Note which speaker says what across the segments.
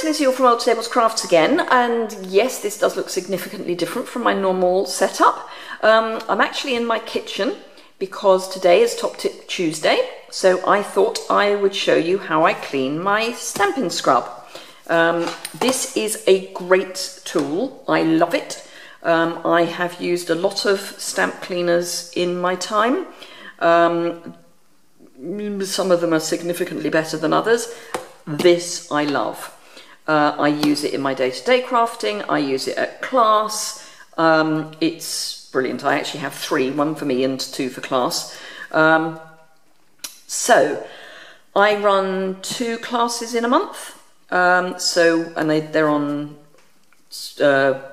Speaker 1: it's Liz Yuille from Old Tables Crafts again, and yes, this does look significantly different from my normal setup. I'm actually in my kitchen because today is Top Tip Tuesday, so I thought I would show you how I clean my Stampin Scrub. This is a great tool, I love it. I have used a lot of stamp cleaners in my time. Some of them are significantly better than others. This I love. I use it in my day-to-day crafting, I use it at class. It's brilliant. I actually have 3, 1 for me and 2 for class. So I run 2 classes in a month, and they're on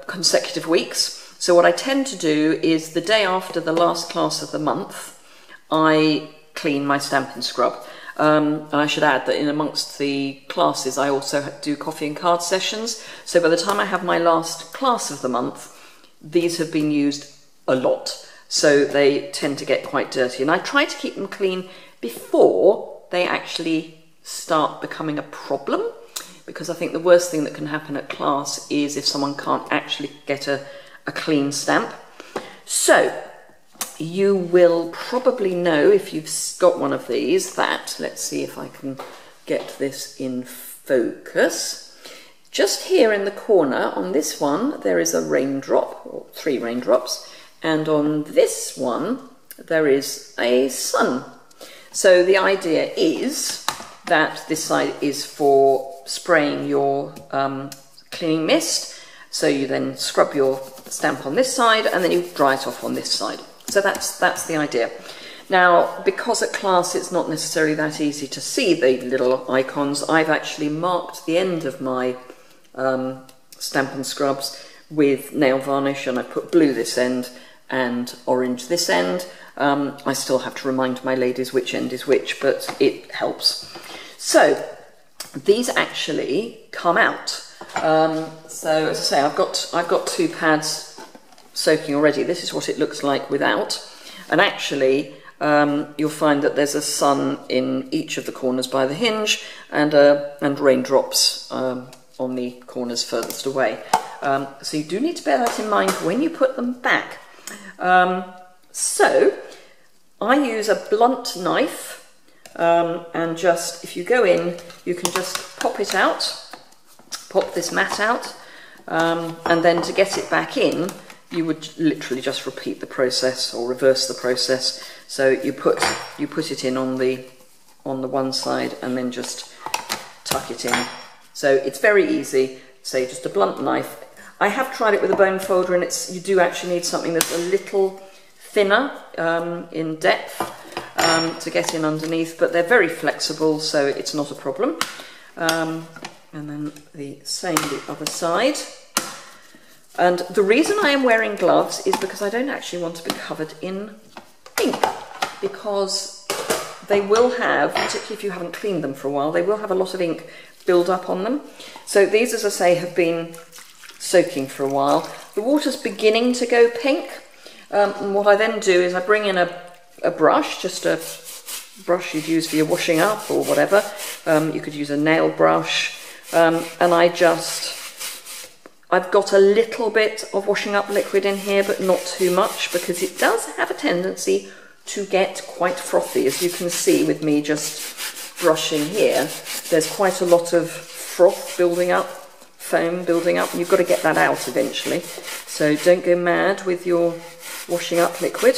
Speaker 1: consecutive weeks. So what I tend to do is the day after the last class of the month, I clean my Stampin Scrub. And I should add that in amongst the classes I also do coffee and card sessions, so by the time I have my last class of the month, these have been used a lot, so they tend to get quite dirty, and I try to keep them clean before they actually start becoming a problem, because I think the worst thing that can happen at class is if someone can't actually get a clean stamp. So you will probably know, if you've got one of these, that, let's see if I can get this in focus. Just here in the corner, on this one, there is a raindrop, or 3 raindrops, and on this one, there is a sun. So the idea is that this side is for spraying your cleaning mist, so you then scrub your stamp on this side, and then you dry it off on this side. So that's the idea. Now, because at class it's not necessarily that easy to see the little icons, I've actually marked the end of my Stampin' Scrubs with nail varnish, and I put blue this end and orange this end. I still have to remind my ladies which end is which, but it helps. So these actually come out. So as I say, I've got 2 pads soaking already. This is what it looks like without, and actually you'll find that there's a sun in each of the corners by the hinge, and raindrops on the corners furthest away. So you do need to bear that in mind when you put them back. So I use a blunt knife, and just, if you go in, you can just pop it out, pop this mat out, and then to get it back in, you would literally just repeat the process or reverse the process. So you put it in on the one side and then just tuck it in. So it's very easy. Say just a blunt knife. I have tried it with a bone folder, and you do actually need something that's a little thinner in depth to get in underneath, but they're very flexible, so it's not a problem. And then the other side. And the reason I am wearing gloves is because I don't actually want to be covered in ink, because they will have, particularly if you haven't cleaned them for a while, they will have a lot of ink build up on them. So these, as I say, have been soaking for a while. The water's beginning to go pink, and what I then do is I bring in a brush, just a brush you'd use for your washing up or whatever. You could use a nail brush, and I've got a little bit of washing up liquid in here, but not too much, because it does have a tendency to get quite frothy. As you can see with me just brushing here, there's quite a lot of froth building up, foam building up, and you've got to get that out eventually. So don't go mad with your washing up liquid.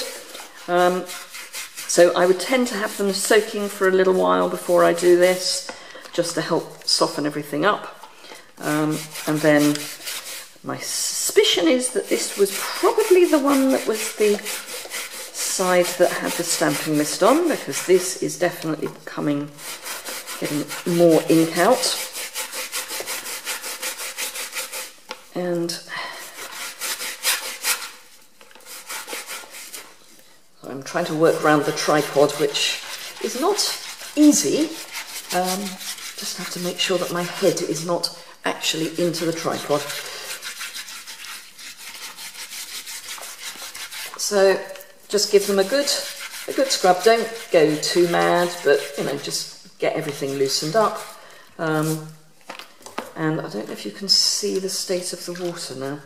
Speaker 1: So I would tend to have them soaking for a little while before I do this, just to help soften everything up. And then my suspicion is that this was probably the one that was the side that had the stamping mist on, because this is definitely getting more ink out. And I'm trying to work around the tripod, which is not easy. Just have to make sure that my head is not actually into the tripod. So just give them a good scrub. Don't go too mad, but just get everything loosened up. And I don't know if you can see the state of the water now.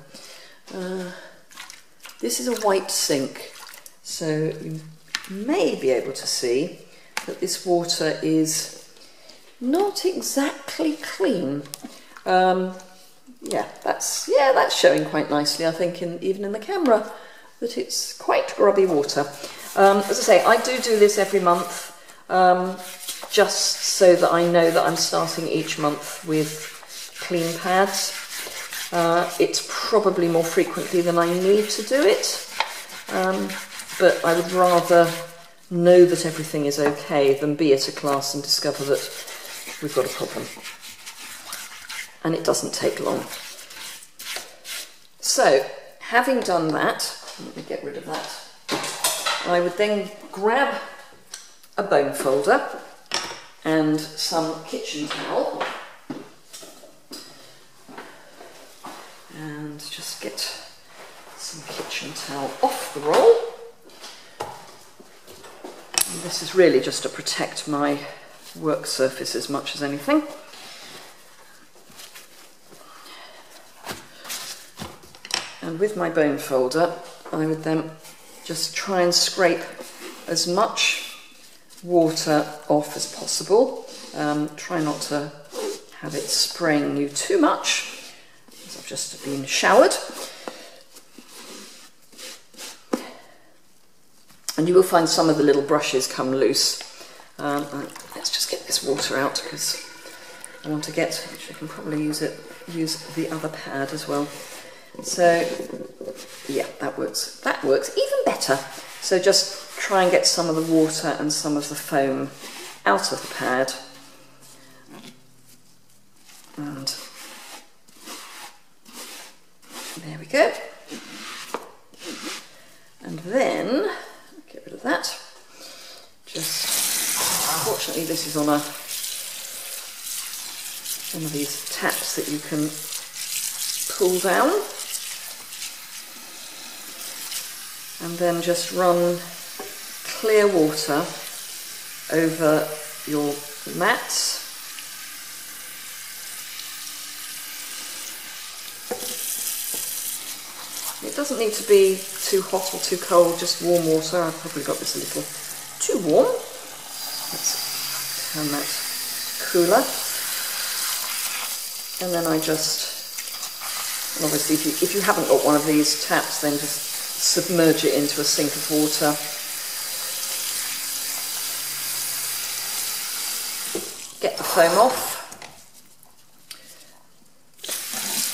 Speaker 1: This is a white sink, so you may be able to see that this water is not exactly clean. Yeah, that's showing quite nicely, I think, even in the camera, that it's quite grubby water. As I say, I do this every month, just so that I know that I'm starting each month with clean pads. It's probably more frequently than I need to do it, but I would rather know that everything is okay than be at a class and discover that we've got a problem. And it doesn't take long. So, having done that, let me get rid of that, I would then grab a bone folder and some kitchen towel and just get some kitchen towel off the roll. And this is really just to protect my work surface as much as anything. And with my bone folder, I would then just try and scrape as much water off as possible. Try not to have it spraying you too much, because I've just been showered. And you will find some of the little brushes come loose. Let's just get this water out, because I want to get, which I can probably use the other pad as well. So yeah, that works. That works even better. So just try and get some of the water and some of the foam out of the pad. And there we go. And then, get rid of that. Just, unfortunately this is on one of these taps that you can pull down. And then just run clear water over your mats. It doesn't need to be too hot or too cold, just warm water. I've probably got this a little too warm. Let's turn that cooler. And then I just, and obviously if you haven't got one of these taps, then just submerge it into a sink of water. Get the foam off.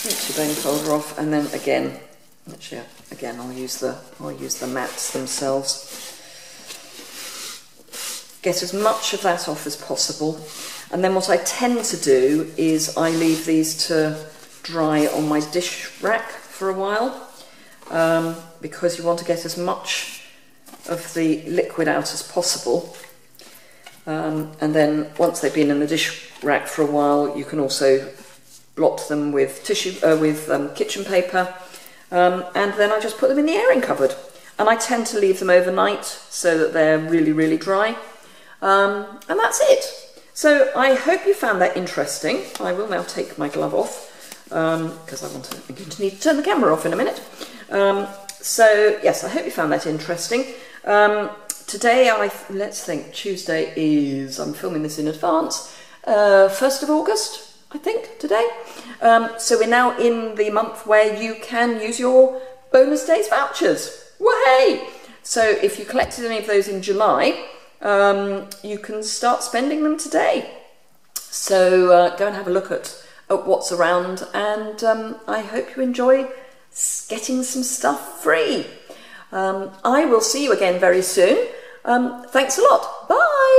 Speaker 1: Rinse your bone folder off, and then again, actually, again, I'll use the mats themselves. Get as much of that off as possible, and then what I tend to do is I leave these to dry on my dish rack for a while. Because you want to get as much of the liquid out as possible, and then once they've been in the dish rack for a while, you can also blot them with tissue, kitchen paper, and then I just put them in the airing cupboard. And I tend to leave them overnight so that they're really, really dry, and that's it. So I hope you found that interesting. I will now take my glove off because I'm going to need to turn the camera off in a minute. So yes, I hope you found that interesting. Today, let's think, Tuesday is, I'm filming this in advance, 1st of August, I think, today. So we're now in the month where you can use your bonus days vouchers. Wahey! So if you collected any of those in July, you can start spending them today. So go and have a look at what's around, and I hope you enjoy getting some stuff free. I will see you again very soon. Thanks a lot. Bye.